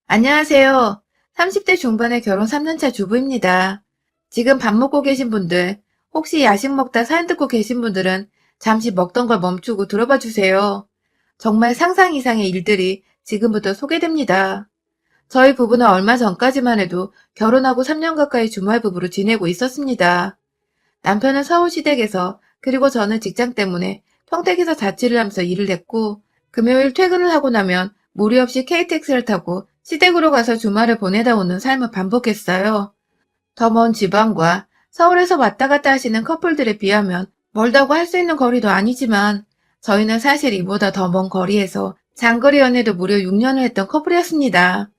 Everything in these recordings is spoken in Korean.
안녕하세요. 30대 중반의 결혼 3년차 주부입니다. 지금 밥 먹고 계신 분들, 혹시 야식 먹다 사연 듣고 계신 분들은 잠시 먹던 걸 멈추고 들어봐 주세요. 정말 상상 이상의 일들이 지금부터 소개됩니다. 저희 부부는 얼마 전까지만 해도 결혼하고 3년 가까이 주말 부부로 지내고 있었습니다. 남편은 서울시댁에서, 그리고 저는 직장 때문에 평택에서 자취를 하면서 일을 했고, 금요일 퇴근을 하고 나면 무리 없이 KTX를 타고 시댁으로 가서 주말을 보내다 오는 삶을 반복했어요. 더 먼 지방과 서울에서 왔다 갔다 하시는 커플들에 비하면 멀다고 할 수 있는 거리도 아니지만, 저희는 사실 이보다 더 먼 거리에서 장거리 연애도 무려 6년을 했던 커플이었습니다.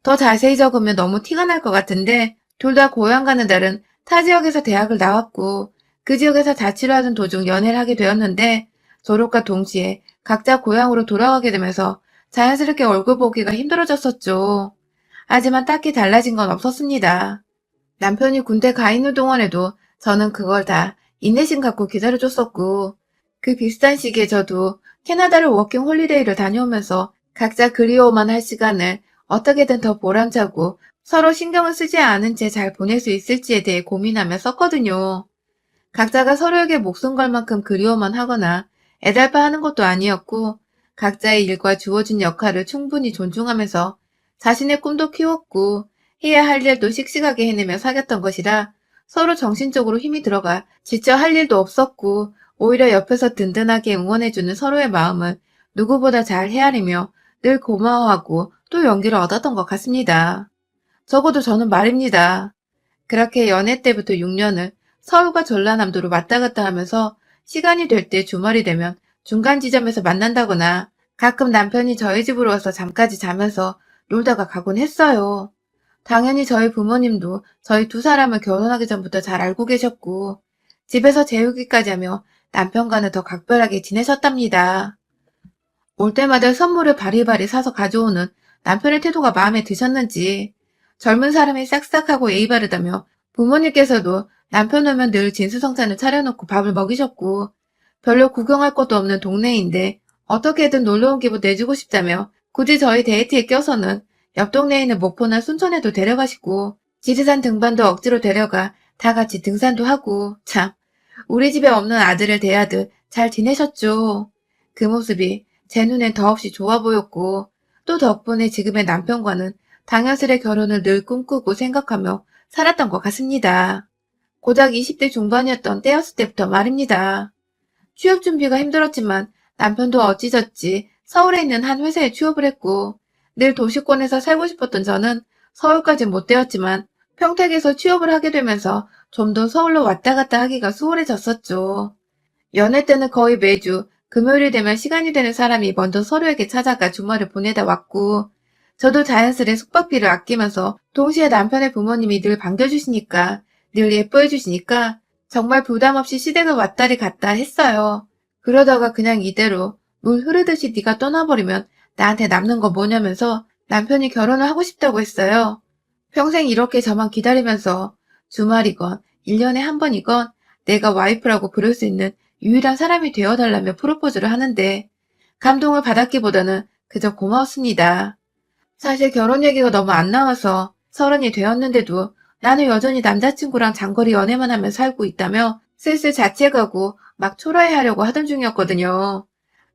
더 자세히 적으면 너무 티가 날 것 같은데, 둘 다 고향 가는 달은 타 지역에서 대학을 나왔고 그 지역에서 자취를 하던 도중 연애를 하게 되었는데, 졸업과 동시에 각자 고향으로 돌아가게 되면서 자연스럽게 얼굴 보기가 힘들어졌었죠. 하지만 딱히 달라진 건 없었습니다. 남편이 군대 가 있는 동안에도 저는 그걸 다 인내심 갖고 기다려줬었고, 그 비슷한 시기에 저도 캐나다를 워킹 홀리데이를 다녀오면서 각자 그리워만 할 시간을 어떻게든 더 보람차고 서로 신경을 쓰지 않은 채 잘 보낼 수 있을지에 대해 고민하며 썼거든요. 각자가 서로에게 목숨 걸 만큼 그리워만 하거나 애달파하는 것도 아니었고, 각자의 일과 주어진 역할을 충분히 존중하면서 자신의 꿈도 키웠고 해야 할 일도 씩씩하게 해내며 사귀었던 것이라, 서로 정신적으로 힘이 들어가 지쳐 할 일도 없었고, 오히려 옆에서 든든하게 응원해주는 서로의 마음을 누구보다 잘 헤아리며 늘 고마워하고 또 용기를 얻었던 것 같습니다. 적어도 저는 말입니다. 그렇게 연애 때부터 6년을 서울과 전라남도로 왔다 갔다 하면서 시간이 될 때 주말이 되면 중간 지점에서 만난다거나, 가끔 남편이 저희 집으로 와서 잠까지 자면서 놀다가 가곤 했어요. 당연히 저희 부모님도 저희 두 사람을 결혼하기 전부터 잘 알고 계셨고, 집에서 재우기까지 하며 남편과는 더 각별하게 지내셨답니다. 올 때마다 선물을 바리바리 사서 가져오는 남편의 태도가 마음에 드셨는지, 젊은 사람이 싹싹하고 예의 바르다며 부모님께서도 남편 오면 늘 진수성찬을 차려놓고 밥을 먹이셨고, 별로 구경할 것도 없는 동네인데 어떻게든 놀러온 기분 내주고 싶다며 굳이 저희 데이트에 껴서는 옆 동네에 있는 목포나 순천에도 데려가시고, 지리산 등반도 억지로 데려가 다 같이 등산도 하고, 참, 우리 집에 없는 아들을 대하듯 잘 지내셨죠. 그 모습이 제 눈엔 더없이 좋아 보였고, 또 덕분에 지금의 남편과는 당연스레 결혼을 늘 꿈꾸고 생각하며 살았던 것 같습니다. 고작 20대 중반이었던 때였을 때부터 말입니다. 취업 준비가 힘들었지만 남편도 어찌저찌 서울에 있는 한 회사에 취업을 했고, 늘 도시권에서 살고 싶었던 저는 서울까지 못 되었지만 평택에서 취업을 하게 되면서 좀 더 서울로 왔다 갔다 하기가 수월해졌었죠. 연애 때는 거의 매주 금요일이 되면 시간이 되는 사람이 먼저 서로에게 찾아가 주말을 보내다 왔고, 저도 자연스레 숙박비를 아끼면서 동시에 남편의 부모님이 늘 반겨주시니까, 늘 예뻐해주시니까 정말 부담 없이 시댁을 왔다리 갔다 했어요. 그러다가 그냥 이대로 물 흐르듯이 네가 떠나버리면 나한테 남는 거 뭐냐면서 남편이 결혼을 하고 싶다고 했어요. 평생 이렇게 저만 기다리면서 주말이건 1년에 한 번이건 내가 와이프라고 부를 수 있는 유일한 사람이 되어달라며 프로포즈를 하는데, 감동을 받았기보다는 그저 고마웠습니다. 사실 결혼 얘기가 너무 안 나와서 30이 되었는데도 나는 여전히 남자친구랑 장거리 연애만 하며 살고 있다며 슬슬 자책하고 막 초라해하려고 하던 중이었거든요.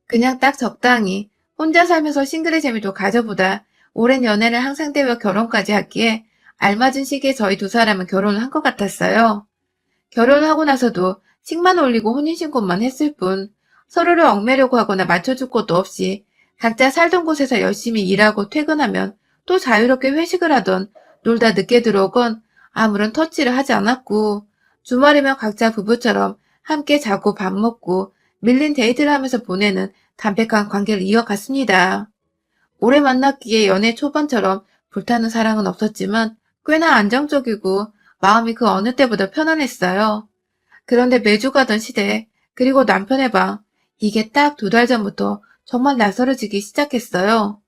그냥 딱 적당히 혼자 살면서 싱글의 재미도 가져보다 오랜 연애를 항상 때려 결혼까지 하기에 알맞은 시기에 저희 두 사람은 결혼을 한 것 같았어요. 결혼을 하고 나서도 식만 올리고 혼인신고만 했을 뿐, 서로를 얽매려고 하거나 맞춰줄 것도 없이 각자 살던 곳에서 열심히 일하고 퇴근하면 또 자유롭게 회식을 하던, 놀다 늦게 들어오건 아무런 터치를 하지 않았고, 주말이면 각자 부부처럼 함께 자고 밥 먹고 밀린 데이트를 하면서 보내는 담백한 관계를 이어갔습니다. 오래 만났기에 연애 초반처럼 불타는 사랑은 없었지만 꽤나 안정적이고 마음이 그 어느 때보다 편안했어요. 그런데 매주 가던 시댁, 그리고 남편의 방, 이게 딱 2달 전부터 정말 낯설어지기 시작했어요.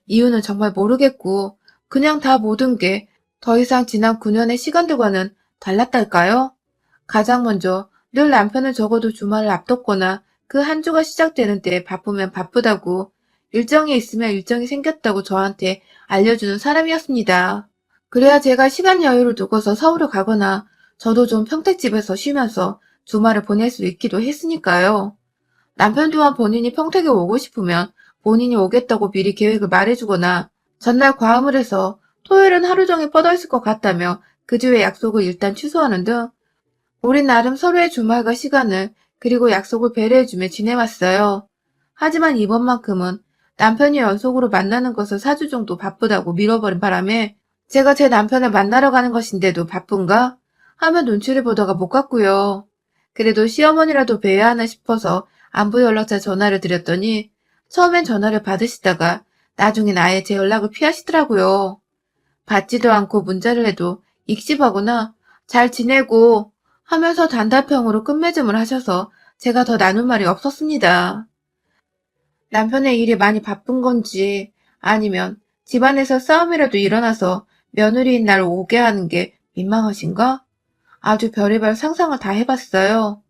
이유는 정말 모르겠고 그냥 다 모든 게 더 이상 지난 9년의 시간들과는 달랐달까요? 가장 먼저 늘 남편은 적어도 주말을 앞뒀거나 그 한 주가 시작되는 때에 바쁘면 바쁘다고, 일정이 있으면 일정이 생겼다고 저한테 알려주는 사람이었습니다. 그래야 제가 시간 여유를 두고서 서울을 가거나 저도 좀 평택집에서 쉬면서 주말을 보낼 수 있기도 했으니까요. 남편 또한 본인이 평택에 오고 싶으면 본인이 오겠다고 미리 계획을 말해주거나 전날 과음을 해서 토요일은 하루 종일 뻗어 있을 것 같다며 그 주에 약속을 일단 취소하는 등 우린 나름 서로의 주말과 시간을 그리고 약속을 배려해주며 지내왔어요. 하지만 이번만큼은 남편이 연속으로 만나는 것을 4주 정도 바쁘다고 미뤄버린 바람에 제가 제 남편을 만나러 가는 것인데도 바쁜가? 하며 눈치를 보다가 못 갔고요. 그래도 시어머니라도 뵈야 하나 싶어서 안부 연락처 전화를 드렸더니 처음엔 전화를 받으시다가 나중엔 아예 제 연락을 피하시더라고요. 받지도 않고 문자를 해도 익십하거나 잘 지내고 하면서 단답형으로 끝맺음을 하셔서 제가 더 나눌 말이 없었습니다. 남편의 일이 많이 바쁜 건지 아니면 집안에서 싸움이라도 일어나서 며느리인 날 오게 하는 게 민망하신가? 아주 별의별 상상을 다 해봤어요.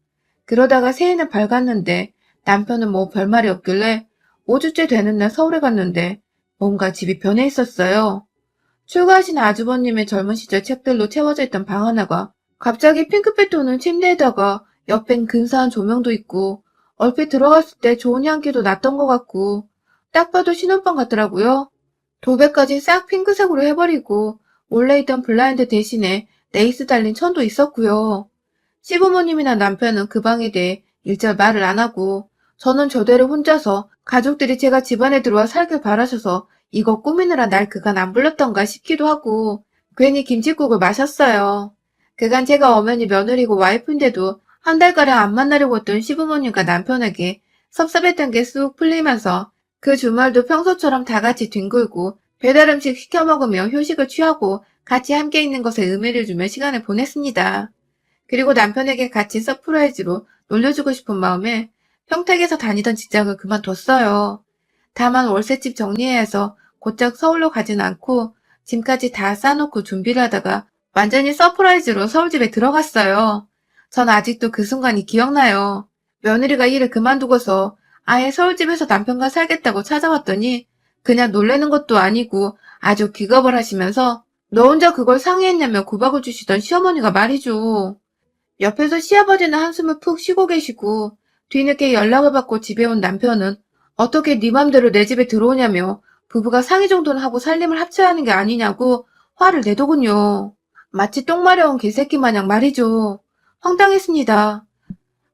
그러다가 새해는 밝았는데 남편은 뭐 별말이 없길래 5주째 되는 날 서울에 갔는데 뭔가 집이 변해 있었어요. 출가하신 아주버님의 젊은 시절 책들로 채워져 있던 방 하나가 갑자기 핑크빛 도는 침대에다가 옆엔 근사한 조명도 있고 얼핏 들어갔을 때 좋은 향기도 났던 것 같고 딱 봐도 신혼방 같더라고요. 도배까지 싹 핑크색으로 해버리고 원래 있던 블라인드 대신에 레이스 달린 천도 있었고요. 시부모님이나 남편은 그 방에 대해 일절 말을 안 하고 저는 저대로 혼자서 가족들이 제가 집안에 들어와 살길 바라셔서 이거 꾸미느라 날 그간 안 불렀던가 싶기도 하고 괜히 김칫국을 마셨어요. 그간 제가 엄연히 며느리고 와이프인데도 한 달가량 안 만나려고 했던 시부모님과 남편에게 섭섭했던 게 쑥 풀리면서 그 주말도 평소처럼 다 같이 뒹굴고 배달 음식 시켜 먹으며 휴식을 취하고 같이 함께 있는 것에 의미를 주며 시간을 보냈습니다. 그리고 남편에게 같이 서프라이즈로 놀려주고 싶은 마음에 평택에서 다니던 직장을 그만뒀어요. 다만 월세집 정리해야 해서 곧장 서울로 가진 않고 짐까지 다 싸놓고 준비를 하다가 완전히 서프라이즈로 서울집에 들어갔어요. 전 아직도 그 순간이 기억나요. 며느리가 일을 그만두고서 아예 서울집에서 남편과 살겠다고 찾아왔더니 그냥 놀래는 것도 아니고 아주 기겁을 하시면서 너 혼자 그걸 상의했냐며 구박을 주시던 시어머니가 말이죠. 옆에서 시아버지는 한숨을 푹 쉬고 계시고 뒤늦게 연락을 받고 집에 온 남편은 어떻게 네 맘대로 내 집에 들어오냐며 부부가 상의 정도는 하고 살림을 합쳐야 하는 게 아니냐고 화를 내더군요. 마치 똥 마려운 개새끼 마냥 말이죠. 황당했습니다.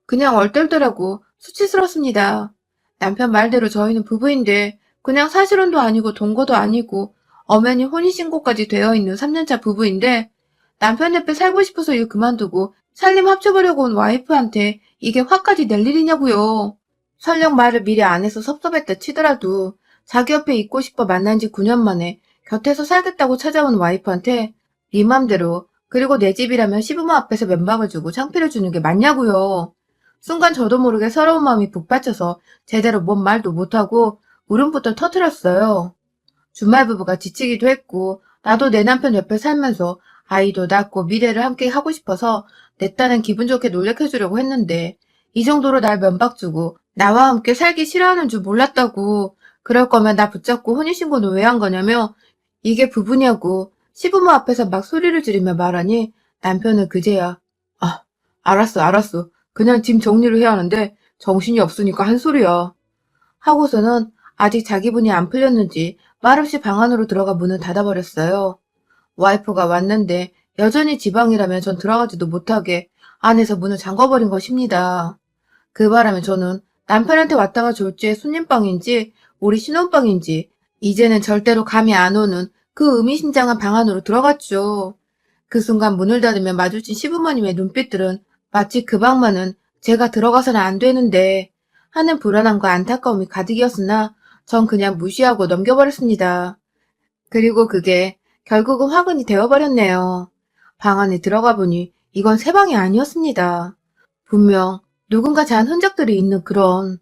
그냥 얼떨더라고 수치스럽습니다. 남편 말대로 저희는 부부인데 그냥 사실혼도 아니고 동거도 아니고 엄연히 혼인신고까지 되어 있는 3년차 부부인데 남편 옆에 살고 싶어서 일 그만두고 살림 합쳐보려고 온 와이프한테 이게 화까지 낼 일이냐고요. 설령 말을 미리 안 해서 섭섭했다 치더라도 자기 옆에 있고 싶어 만난 지 9년 만에 곁에서 살겠다고 찾아온 와이프한테 네 맘대로 그리고 내 집이라면 시부모 앞에서 면박을 주고 창피를 주는 게 맞냐고요. 순간 저도 모르게 서러운 마음이 북받쳐서 제대로 뭔 말도 못하고 울음부터 터뜨렸어요. 주말 부부가 지치기도 했고 나도 내 남편 옆에 살면서 아이도 낳고 미래를 함께 하고 싶어서 내 딴은 기분 좋게 놀래켜주려고 했는데 이 정도로 날 면박 주고 나와 함께 살기 싫어하는 줄 몰랐다고 그럴 거면 나 붙잡고 혼인신고는 왜 한 거냐며 이게 부부냐고 시부모 앞에서 막 소리를 지르며 말하니 남편은 그제야 아 알았어 그냥 짐 정리를 해야 하는데 정신이 없으니까 한 소리야 하고서는 아직 자기 분이 안 풀렸는지 말없이 방 안으로 들어가 문을 닫아버렸어요. 와이프가 왔는데 여전히 지방이라면 전 들어가지도 못하게 안에서 문을 잠궈버린 것입니다. 그 바람에 저는 남편한테 왔다가 졸지에 손님방인지 우리 신혼방인지 이제는 절대로 감이 안 오는 그 의미심장한 방 안으로 들어갔죠. 그 순간 문을 닫으며 마주친 시부모님의 눈빛들은 마치 그 방만은 제가 들어가서는 안 되는데 하는 불안함과 안타까움이 가득이었으나 전 그냥 무시하고 넘겨버렸습니다. 그리고 그게 결국은 화근이 되어버렸네요. 방 안에 들어가 보니 이건 새 방이 아니었습니다. 분명 누군가 잔 흔적들이 있는 그런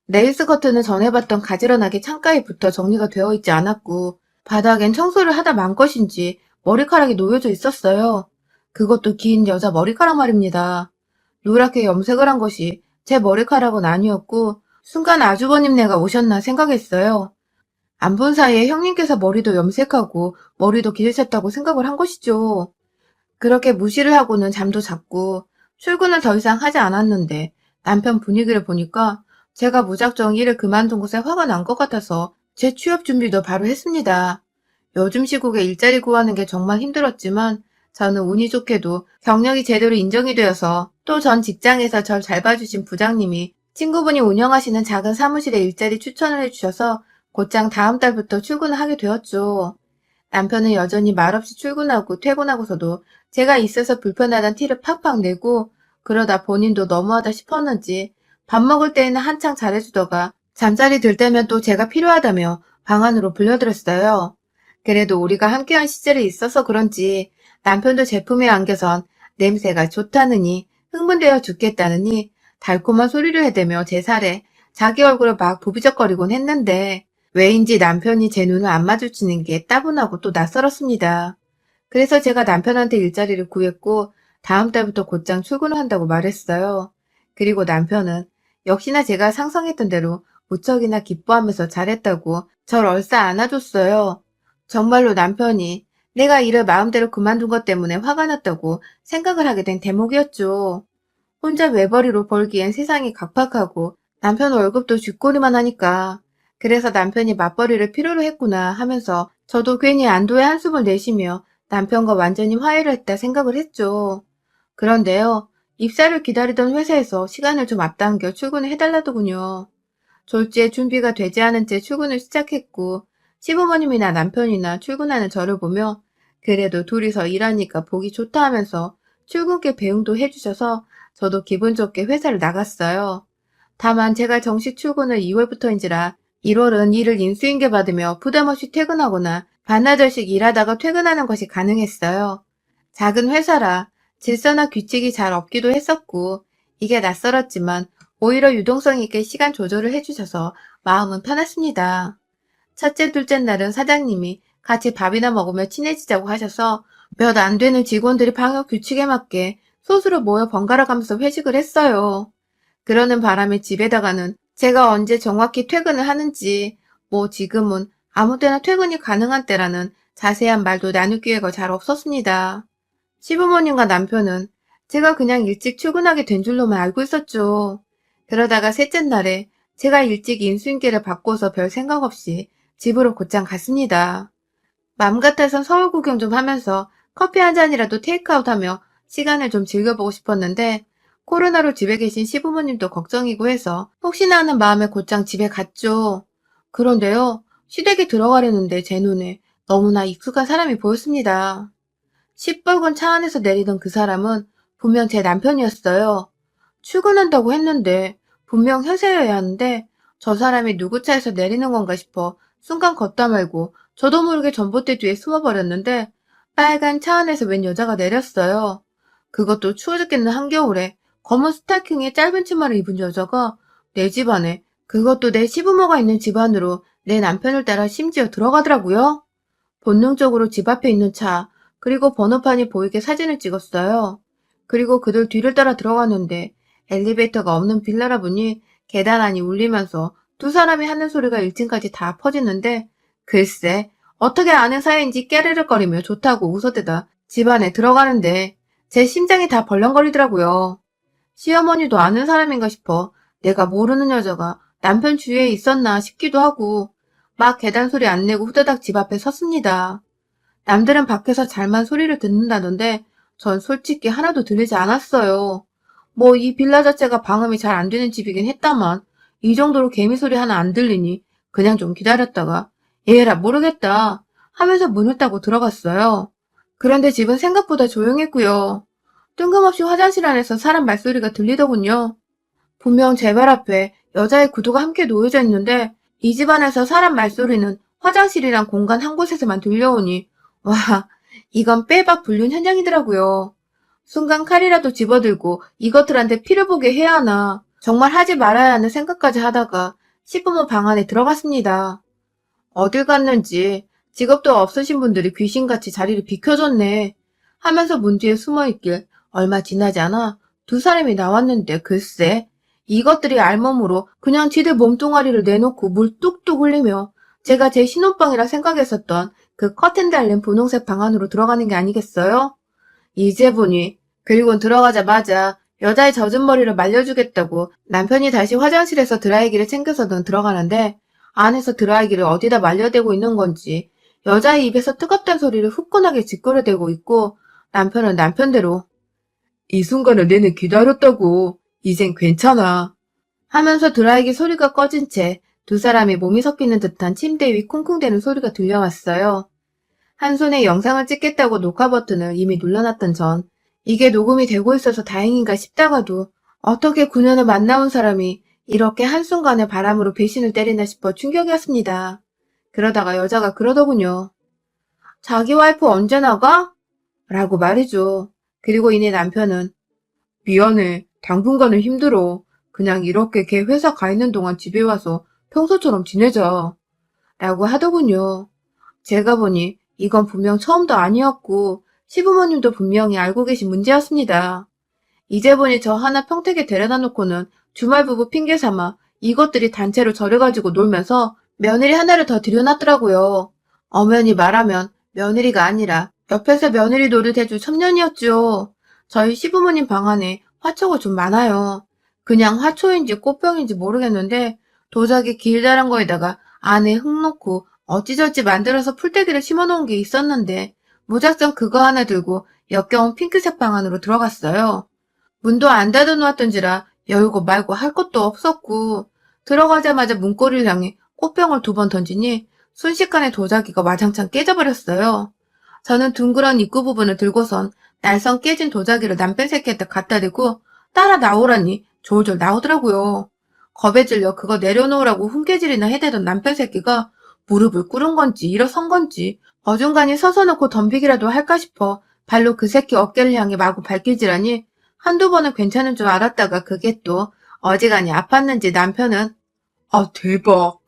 레이스 커튼은 전에 봤던 가지런하게 창가에 붙어 정리가 되어 있지 않았고 바닥엔 청소를 하다 만 것인지 머리카락이 놓여져 있었어요. 그것도 긴 여자 머리카락 말입니다. 노랗게 염색을 한 것이 제 머리카락은 아니었고 순간 아주버님네가 오셨나 생각했어요. 안 본 사이에 형님께서 머리도 염색하고 머리도 기르셨다고 생각을 한 것이죠. 그렇게 무시를 하고는 잠도 잤고 출근을 더 이상 하지 않았는데 남편 분위기를 보니까 제가 무작정 일을 그만둔 곳에 화가 난 것 같아서 제 취업 준비도 바로 했습니다. 요즘 시국에 일자리 구하는 게 정말 힘들었지만 저는 운이 좋게도 경력이 제대로 인정이 되어서 또 전 직장에서 절 잘 봐주신 부장님이 친구분이 운영하시는 작은 사무실에 일자리 추천을 해주셔서 곧장 다음 달부터 출근을 하게 되었죠. 남편은 여전히 말없이 출근하고 퇴근하고서도 제가 있어서 불편하다는 티를 팍팍 내고 그러다 본인도 너무하다 싶었는지 밥 먹을 때에는 한창 잘해주다가 잠자리 들 때면 또 제가 필요하다며 방 안으로 불려들었어요. 그래도 우리가 함께한 시절이 있어서 그런지 남편도 제품에 안겨선 냄새가 좋다느니 흥분되어 죽겠다느니 달콤한 소리를 해대며 제 살에 자기 얼굴을 막 부비적거리곤 했는데 왜인지 남편이 제 눈을 안 마주치는 게 따분하고 또 낯설었습니다. 그래서 제가 남편한테 일자리를 구했고 다음 달부터 곧장 출근을 한다고 말했어요. 그리고 남편은 역시나 제가 상상했던 대로 무척이나 기뻐하면서 잘했다고 절 얼싸 안아줬어요. 정말로 남편이 내가 일을 마음대로 그만둔 것 때문에 화가 났다고 생각을 하게 된 대목이었죠. 혼자 외벌이로 벌기엔 세상이 각박하고 남편 월급도 쥐꼬리만 하니까 그래서 남편이 맞벌이를 필요로 했구나 하면서 저도 괜히 안도의 한숨을 내쉬며 남편과 완전히 화해를 했다 생각을 했죠. 그런데요, 입사를 기다리던 회사에서 시간을 좀 앞당겨 출근을 해달라더군요. 졸지에 준비가 되지 않은 채 출근을 시작했고 시부모님이나 남편이나 출근하는 저를 보며 그래도 둘이서 일하니까 보기 좋다 하면서 출근길 배웅도 해주셔서 저도 기분 좋게 회사를 나갔어요. 다만 제가 정식 출근을 2월부터인지라 1월은 일을 인수인계 받으며 부담없이 퇴근하거나 반나절씩 일하다가 퇴근하는 것이 가능했어요. 작은 회사라 질서나 규칙이 잘 없기도 했었고 이게 낯설었지만 오히려 유동성 있게 시간 조절을 해주셔서 마음은 편했습니다. 첫째, 둘째 날은 사장님이 같이 밥이나 먹으며 친해지자고 하셔서 몇 안 되는 직원들이 방역 규칙에 맞게 소수로 모여 번갈아 가면서 회식을 했어요. 그러는 바람에 집에다가는 제가 언제 정확히 퇴근을 하는지, 뭐 지금은 아무 때나 퇴근이 가능한 때라는 자세한 말도 나눌 기회가 잘 없었습니다. 시부모님과 남편은 제가 그냥 일찍 출근하게 된 줄로만 알고 있었죠. 그러다가 셋째 날에 제가 일찍 인수인계를 받고서 별 생각 없이 집으로 곧장 갔습니다. 맘 같아선 서울 구경 좀 하면서 커피 한 잔이라도 테이크아웃하며 시간을 좀 즐겨보고 싶었는데 코로나로 집에 계신 시부모님도 걱정이고 해서 혹시나 하는 마음에 곧장 집에 갔죠. 그런데요, 시댁에 들어가려는데 제 눈에 너무나 익숙한 사람이 보였습니다. 시뻘건 차 안에서 내리던 그 사람은 분명 제 남편이었어요. 출근한다고 했는데 분명 회사여야 하는데 저 사람이 누구 차에서 내리는 건가 싶어 순간 걷다 말고 저도 모르게 전봇대 뒤에 숨어버렸는데 빨간 차 안에서 웬 여자가 내렸어요. 그것도 추워 죽겠는 한겨울에 검은 스타킹에 짧은 치마를 입은 여자가 내 집안에 그것도 내 시부모가 있는 집안으로 내 남편을 따라 심지어 들어가더라고요. 본능적으로 집 앞에 있는 차 그리고 번호판이 보이게 사진을 찍었어요. 그리고 그들 뒤를 따라 들어갔는데 엘리베이터가 없는 빌라라 보니 계단 안이 울리면서 두 사람이 하는 소리가 1층까지 다 퍼지는데 글쎄 어떻게 아는 사이인지 깨르륵거리며 좋다고 웃어대다 집 안에 들어가는데 제 심장이 다 벌렁거리더라고요. 시어머니도 아는 사람인가 싶어 내가 모르는 여자가 남편 주위에 있었나 싶기도 하고 막 계단 소리 안 내고 후다닥 집 앞에 섰습니다. 남들은 밖에서 잘만 소리를 듣는다던데 전 솔직히 하나도 들리지 않았어요. 뭐 이 빌라 자체가 방음이 잘 안 되는 집이긴 했다만 이 정도로 개미 소리 하나 안 들리니 그냥 좀 기다렸다가 에라 모르겠다 하면서 문을 따고 들어갔어요. 그런데 집은 생각보다 조용했고요. 뜬금없이 화장실 안에서 사람 말소리가 들리더군요. 분명 제 발 앞에 여자의 구두가 함께 놓여져 있는데 이 집안에서 사람 말소리는 화장실이랑 공간 한 곳에서만 들려오니 와 이건 빼박 불륜 현장이더라고요. 순간 칼이라도 집어들고 이것들한테 피를 보게 해야 하나 정말 하지 말아야 하는 생각까지 하다가 시부모 방 안에 들어갔습니다. 어딜 갔는지 직업도 없으신 분들이 귀신같이 자리를 비켜줬네 하면서 문 뒤에 숨어있길 얼마 지나지 않아 두 사람이 나왔는데 글쎄 이것들이 알몸으로 그냥 지들 몸뚱아리를 내놓고 물 뚝뚝 흘리며 제가 제 신혼방이라 생각했었던 그 커튼 달린 분홍색 방 안으로 들어가는 게 아니겠어요? 이제 보니 그리고 들어가자마자 여자의 젖은 머리를 말려주겠다고 남편이 다시 화장실에서 드라이기를 챙겨서는 들어가는데 안에서 드라이기를 어디다 말려대고 있는 건지 여자의 입에서 뜨겁다는 소리를 후끈하게 짓거려대고 있고 남편은 남편대로 이 순간을 내내 기다렸다고. 이젠 괜찮아. 하면서 드라이기 소리가 꺼진 채 두 사람이 몸이 섞이는 듯한 침대 위 쿵쿵대는 소리가 들려왔어요. 한 손에 영상을 찍겠다고 녹화 버튼을 이미 눌러놨던 전 이게 녹음이 되고 있어서 다행인가 싶다가도 어떻게 9년을 만나온 사람이 이렇게 한순간에 바람으로 배신을 때리나 싶어 충격이었습니다. 그러다가 여자가 그러더군요. 자기 와이프 언제 나가? 라고 말이죠. 그리고 이내 남편은 미안해. 당분간은 힘들어. 그냥 이렇게 걔 회사 가 있는 동안 집에 와서 평소처럼 지내자. 라고 하더군요. 제가 보니 이건 분명 처음도 아니었고 시부모님도 분명히 알고 계신 문제였습니다. 이제 보니 저 하나 평택에 데려다 놓고는 주말 부부 핑계 삼아 이것들이 단체로 저를 가지고 놀면서 며느리 하나를 더 들여놨더라고요. 엄연히 말하면 며느리가 아니라 옆에서 며느리 노릇해줄 첩년이었죠. 저희 시부모님 방 안에 화초가 좀 많아요. 그냥 화초인지 꽃병인지 모르겠는데 도자기 길다란 거에다가 안에 흙 넣고 어찌저찌 만들어서 풀떼기를 심어놓은 게 있었는데 무작정 그거 하나 들고 역겨운 핑크색 방 안으로 들어갔어요. 문도 안 닫아놓았던지라 열고 말고 할 것도 없었고 들어가자마자 문고리를 향해 꽃병을 2번 던지니 순식간에 도자기가 와장창 깨져버렸어요. 저는 둥그런 입구 부분을 들고선 날선 깨진 도자기를 남편 새끼한테 갖다 대고 따라 나오라니 졸졸 나오더라고요. 겁에 질려 그거 내려놓으라고 훈계질이나 해대던 남편 새끼가 무릎을 꿇은 건지 일어선 건지 어중간히 서서 놓고 덤비기라도 할까 싶어 발로 그 새끼 어깨를 향해 마구 발길질하니 한두 번은 괜찮은 줄 알았다가 그게 또 어지간히 아팠는지 남편은 대박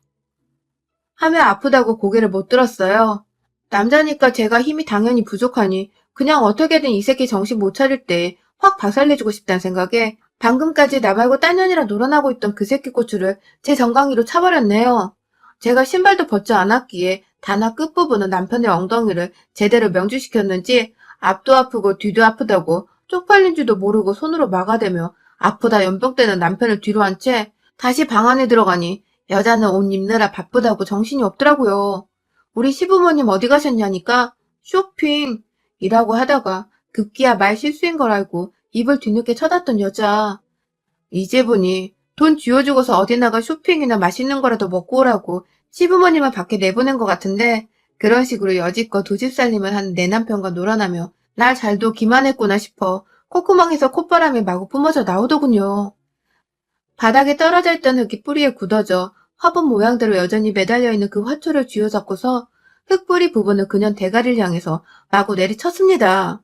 하며 아프다고 고개를 못 들었어요. 남자니까 제가 힘이 당연히 부족하니 그냥 어떻게든 이 새끼 정신 못 차릴 때 확 박살내주고 싶다는 생각에 방금까지 나 말고 딴 년이랑 놀아나고 있던 그 새끼 고추를 제 정강이로 차버렸네요. 제가 신발도 벗지 않았기에 단화 끝부분은 남편의 엉덩이를 제대로 명주시켰는지 앞도 아프고 뒤도 아프다고 쪽팔린 줄도 모르고 손으로 막아대며 아프다 연병대는 남편을 뒤로 한 채 다시 방 안에 들어가니 여자는 옷 입느라 바쁘다고 정신이 없더라고요. 우리 시부모님 어디 가셨냐니까 쇼핑이라고 하다가 급기야 말 실수인 걸 알고 입을 뒤늦게 쳐닫던 여자. 이제 보니 돈 쥐어주고서 어디 나가 쇼핑이나 맛있는 거라도 먹고 오라고 시부모님을 밖에 내보낸 것 같은데 그런 식으로 여지껏 두 집 살림을 하는 내 남편과 놀아나며 날 잘도 기만했구나 싶어 콧구멍에서 콧바람이 마구 뿜어져 나오더군요. 바닥에 떨어져 있던 흙이 뿌리에 굳어져 화분 모양대로 여전히 매달려 있는 그 화초를 쥐어잡고서 흙뿌리 부분을 그년 대가리를 향해서 마구 내리쳤습니다.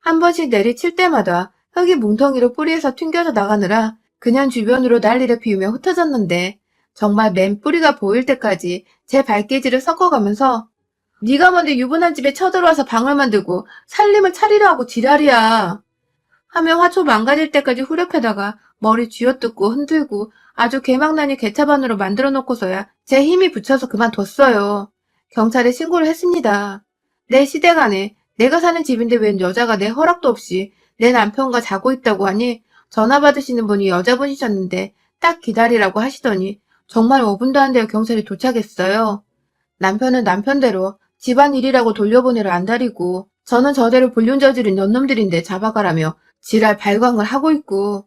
한 번씩 내리칠 때마다 흙이 뭉텅이로 뿌리에서 튕겨져 나가느라 그년 주변으로 난리를 피우며 흩어졌는데 정말 맨 뿌리가 보일 때까지 제 발길질을 섞어가면서 네가 뭔데 유부남 집에 쳐들어와서 방을 만들고 살림을 차리려 하고 지랄이야 하며 화초 망가질 때까지 후렵해다가 머리 쥐어뜯고 흔들고 아주 개망나니 개차반으로 만들어 놓고서야 제 힘이 붙여서 그만뒀어요. 경찰에 신고를 했습니다. 내 시댁안에 내가 사는 집인데 웬 여자가 내 허락도 없이 내 남편과 자고 있다고 하니 전화 받으시는 분이 여자분이셨는데 딱 기다리라고 하시더니 정말 5분도 안 되어 경찰이 도착했어요. 남편은 남편대로 집안일이라고 돌려보내려 안달이고 저는 저대로 불륜 저지른 년놈들인데 잡아가라며 지랄 발광을 하고 있고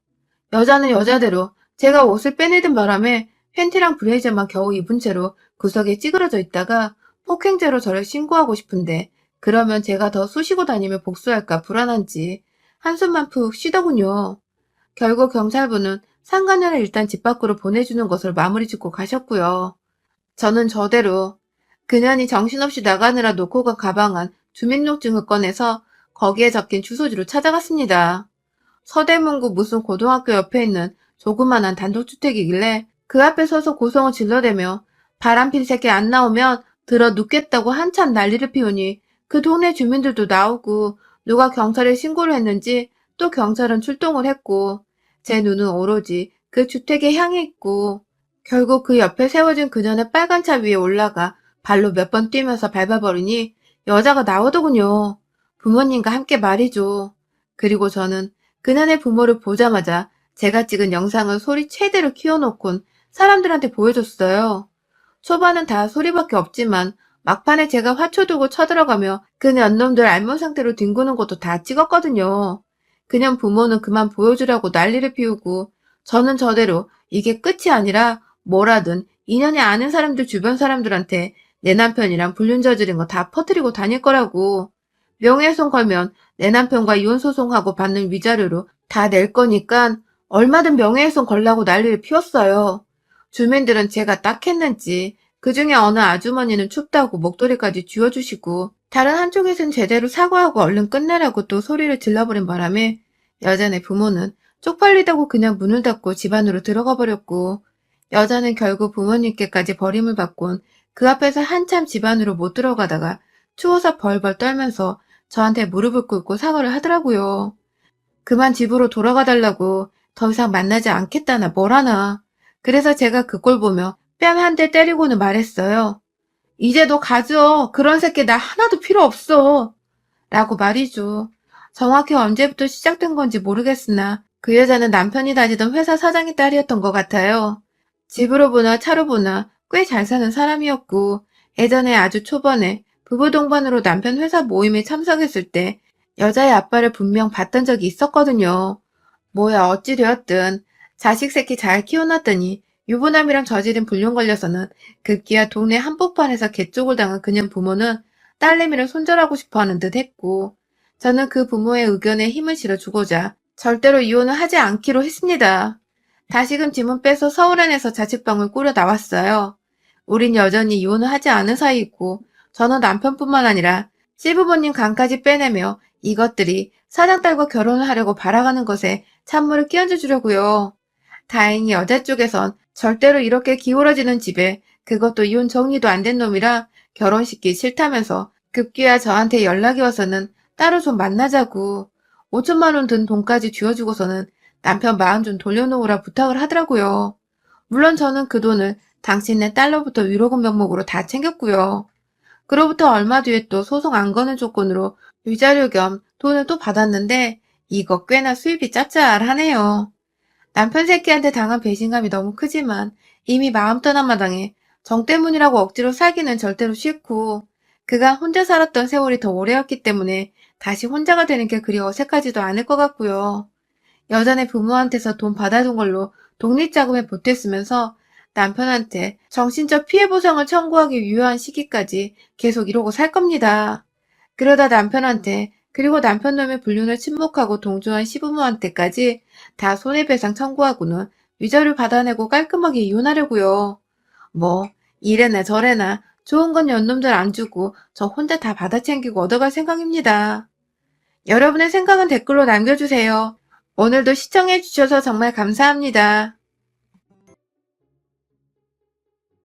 여자는 여자대로 제가 옷을 빼내던 바람에 팬티랑 브레이저만 겨우 입은 채로 구석에 찌그러져 있다가 폭행죄로 저를 신고하고 싶은데 그러면 제가 더 쑤시고 다니며 복수할까 불안한지 한숨만 푹 쉬더군요. 결국 경찰분은 상간녀를 일단 집 밖으로 보내주는 것을 마무리 짓고 가셨고요. 저는 저대로 그년이 정신없이 나가느라 놓고 간 가방 안 주민등록증을 꺼내서 거기에 적힌 주소지로 찾아갔습니다. 서대문구 무슨 고등학교 옆에 있는 조그만한 단독주택이길래 그 앞에 서서 고성을 질러대며 바람핀 새끼 안 나오면 들어 눕겠다고 한참 난리를 피우니 그 동네 주민들도 나오고 누가 경찰에 신고를 했는지 또 경찰은 출동을 했고 제 눈은 오로지 그 주택에 향해 있고 결국 그 옆에 세워진 그녀의 빨간 차 위에 올라가 발로 몇 번 뛰면서 밟아버리니 여자가 나오더군요. 부모님과 함께 말이죠. 그리고 저는 그녀의 부모를 보자마자 제가 찍은 영상을 소리 최대로 키워놓곤 사람들한테 보여줬어요. 초반은 다 소리밖에 없지만 막판에 제가 화초두고 쳐들어가며 그 년놈들 알몸 상태로 뒹구는 것도 다 찍었거든요. 그냥 부모는 그만 보여주라고 난리를 피우고 저는 저대로 이게 끝이 아니라 뭐라든 인연이 아는 사람들 주변 사람들한테 내 남편이랑 불륜 저지른 거 다 퍼뜨리고 다닐 거라고. 명예훼손 걸면 내 남편과 이혼소송하고 받는 위자료로 다 낼 거니까 얼마든 명예훼손 걸라고 난리를 피웠어요. 주민들은 제가 딱 했는지 그중에 어느 아주머니는 춥다고 목도리까지 쥐어주시고 다른 한쪽에선 제대로 사과하고 얼른 끝내라고 또 소리를 질러버린 바람에 여자네 부모는 쪽팔리다고 그냥 문을 닫고 집 안으로 들어가 버렸고 여자는 결국 부모님께까지 버림을 받곤 그 앞에서 한참 집 안으로 못 들어가다가 추워서 벌벌 떨면서 저한테 무릎을 꿇고 사과를 하더라고요. 그만 집으로 돌아가 달라고 더 이상 만나지 않겠다나 뭐라나. 그래서 제가 그 꼴 보며 뺨 한 대 때리고는 말했어요. 이제 너 가져. 그런 새끼 나 하나도 필요 없어. 라고 말이죠. 정확히 언제부터 시작된 건지 모르겠으나 그 여자는 남편이 다니던 회사 사장의 딸이었던 것 같아요. 집으로 보나 차로 보나 꽤 잘 사는 사람이었고 예전에 아주 초반에 부부 동반으로 남편 회사 모임에 참석했을 때 여자의 아빠를 분명 봤던 적이 있었거든요. 뭐야 어찌되었든 자식 새끼 잘 키워놨더니 유부남이랑 저지른 불륜 걸려서는 급기야 동네 한복판에서 개쪽을 당한 그녀 부모는 딸내미를 손절하고 싶어하는 듯 했고 저는 그 부모의 의견에 힘을 실어주고자 절대로 이혼을 하지 않기로 했습니다. 다시금 짐은 빼서 서울안에서 자취방을 꾸려 나왔어요. 우린 여전히 이혼을 하지 않은 사이이고 저는 남편뿐만 아니라 시부모님 간까지 빼내며 이것들이 사장딸과 결혼을 하려고 바라가는 것에 찬물을 끼얹어 주려고요. 다행히 여자 쪽에선 절대로 이렇게 기울어지는 집에 그것도 이혼 정리도 안 된 놈이라 결혼시키기 싫다면서 급기야 저한테 연락이 와서는 따로 좀 만나자고 5천만 원 든 돈까지 쥐어주고서는 남편 마음 좀 돌려놓으라 부탁을 하더라고요. 물론 저는 그 돈을 당신네 딸로부터 위로금 명목으로 다 챙겼고요. 그로부터 얼마 뒤에 또 소송 안 거는 조건으로 위자료 겸 돈을 또 받았는데 이거 꽤나 수입이 짭짤하네요. 남편 새끼한테 당한 배신감이 너무 크지만 이미 마음 떠난 마당에 정 때문이라고 억지로 살기는 절대로 싫고 그가 혼자 살았던 세월이 더 오래였기 때문에 다시 혼자가 되는 게 그리 어색하지도 않을 것 같고요. 여자네 부모한테서 돈 받아둔 걸로 독립자금에 보탰으면서 남편한테 정신적 피해보상을 청구하기 유효한 시기까지 계속 이러고 살 겁니다. 그러다 남편한테 그리고 남편놈의 불륜을 침묵하고 동조한 시부모한테까지 다 손해배상 청구하고는 위자료 받아내고 깔끔하게 이혼하려고요. 뭐 이래나 저래나 좋은 건 연놈들 안 주고 저 혼자 다 받아챙기고 얻어갈 생각입니다. 여러분의 생각은 댓글로 남겨주세요. 오늘도 시청해주셔서 정말 감사합니다.